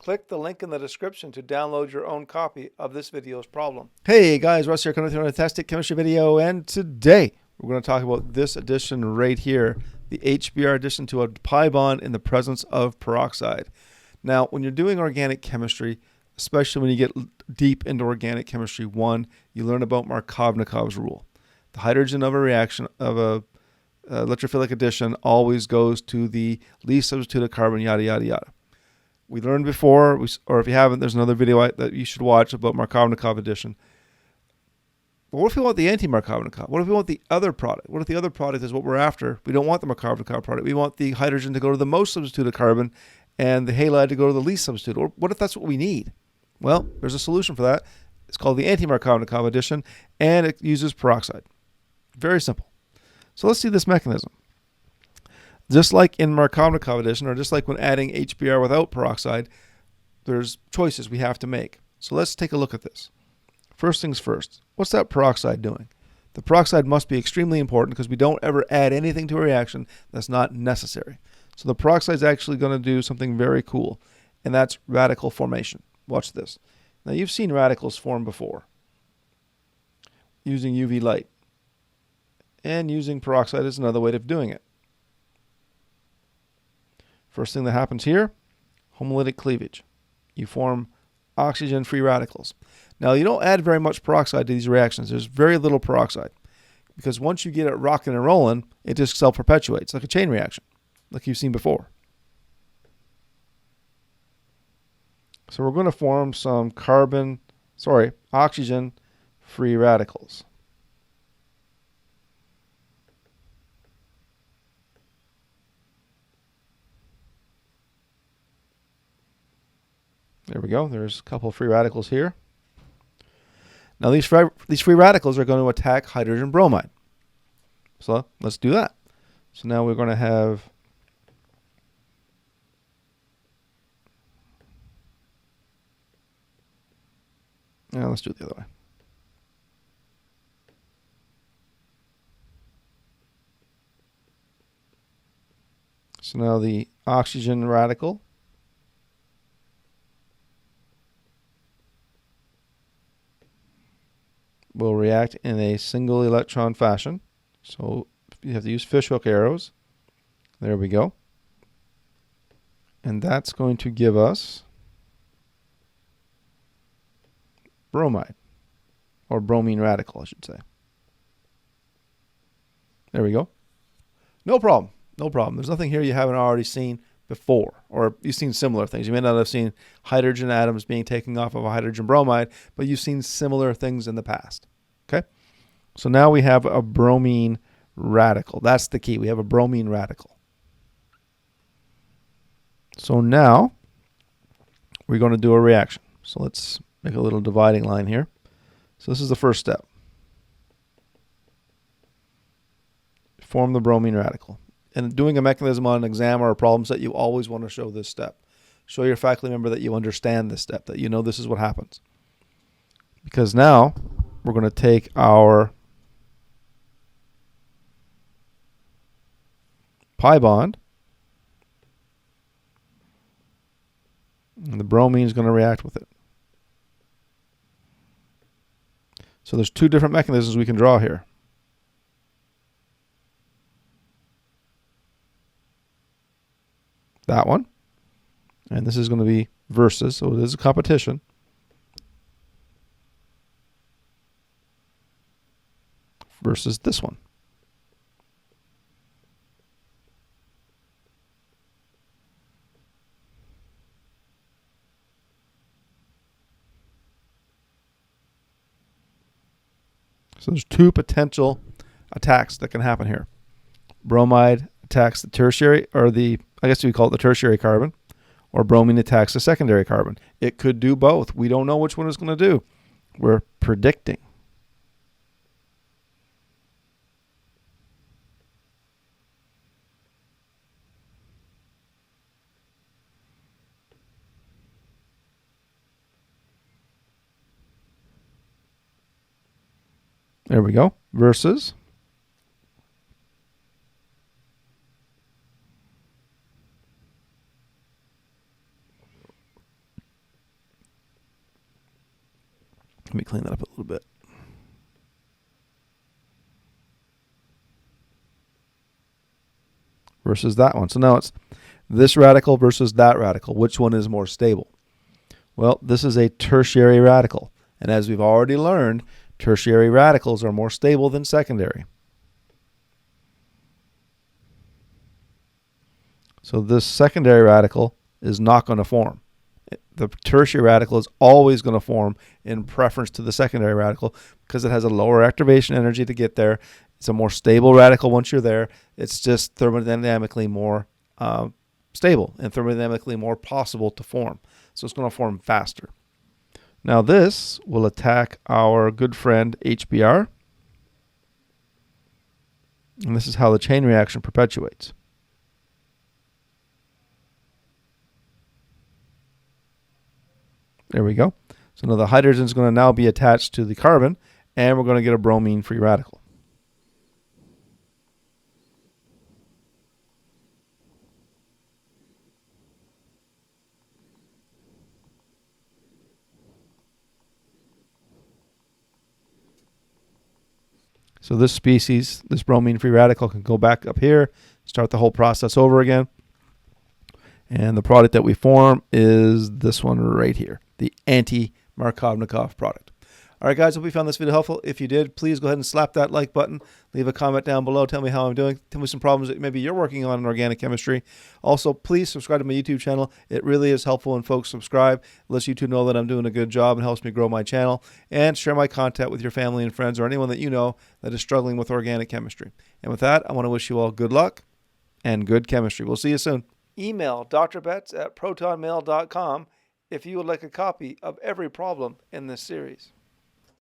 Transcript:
Click the link in the description to download your own copy of this video's problem. Hey guys, Russ here coming with you on a fantastic chemistry video, and today we're going to talk about this addition right here, the HBr addition to a pi bond in the presence of peroxide. Now, when you're doing organic chemistry, especially when you get deep into organic chemistry 1, you learn about Markovnikov's rule. The hydrogen of a reaction of a electrophilic addition always goes to the least substituted carbon, yada, yada, yada. We learned before, or if you haven't, there's another video that you should watch about Markovnikov addition. But what if we want the anti-Markovnikov? What if we want the other product? What if the other product is what we're after? We don't want the Markovnikov product. We want the hydrogen to go to the most substituted carbon and the halide to go to the least substituted. Or what if that's what we need? Well, there's a solution for that. It's called the anti-Markovnikov addition, and it uses peroxide. Very simple. So let's see this mechanism. Just like in Markovnikov addition, or just like when adding HBr without peroxide, there's choices we have to make. So let's take a look at this. First things first, what's that peroxide doing? The peroxide must be extremely important because we don't ever add anything to a reaction that's not necessary. So the peroxide is actually going to do something very cool, and that's radical formation. Watch this. Now you've seen radicals form before using UV light, and using peroxide is another way of doing it. First thing that happens here, homolytic cleavage. You form oxygen-free radicals. Now, you don't add very much peroxide to these reactions. There's very little peroxide because once you get it rocking and rolling, it just self-perpetuates like a chain reaction, like you've seen before. So we're going to form some oxygen-free radicals. There we go. There's a couple of free radicals here. Now these free radicals are going to attack hydrogen bromide. So let's do that. So now we're going to have let's do it the other way. So now the oxygen radical will react in a single electron fashion. So you have to use fishhook arrows. There we go. And that's going to give us bromide, or bromine radical, I should say. There we go. No problem. No problem. There's nothing here you haven't already seen before, or you've seen similar things. You may not have seen hydrogen atoms being taken off of a hydrogen bromide, but you've seen similar things in the past. Okay? So now we have a bromine radical. That's the key. We have a bromine radical. So now we're going to do a reaction. So let's make a little dividing line here. So this is the first step. Form the bromine radical. And doing a mechanism on an exam or a problem set, you always want to show this step. Show your faculty member that you understand this step, that you know this is what happens. Because now we're going to take our pi bond, and the bromine is going to react with it. So there's two different mechanisms we can draw here. That one, and this is going to be versus, so it is a competition. Versus this one. So there's two potential attacks that can happen here. Bromide attacks the tertiary, or I guess we call it the tertiary carbon, or bromine attacks the secondary carbon. It could do both. We don't know which one it's going to do. We're predicting. There we go. Versus Let me clean that up a little bit. Versus that one. So now it's this radical versus that radical. Which one is more stable? Well, this is a tertiary radical. And as we've already learned, tertiary radicals are more stable than secondary. So this secondary radical is not going to form. The tertiary radical is always going to form in preference to the secondary radical because it has a lower activation energy to get there. It's a more stable radical once you're there. It's just thermodynamically more stable and thermodynamically more possible to form. So it's going to form faster. Now this will attack our good friend HBr. And this is how the chain reaction perpetuates. There we go. So now the hydrogen is going to now be attached to the carbon, and we're going to get a bromine free radical. So this species, this bromine free radical, can go back up here, start the whole process over again. And the product that we form is this one right here, the antiMarkovnikov's product. All right, guys, hope you found this video helpful. If you did, please go ahead and slap that like button. Leave a comment down below. Tell me how I'm doing. Tell me some problems that maybe you're working on in organic chemistry. Also, please subscribe to my YouTube channel. It really is helpful when folks subscribe. It lets YouTube know that I'm doing a good job and helps me grow my channel. And share my content with your family and friends or anyone that you know that is struggling with organic chemistry. And with that, I want to wish you all good luck and good chemistry. We'll see you soon. Email drbetts@protonmail.com if you would like a copy of every problem in this series.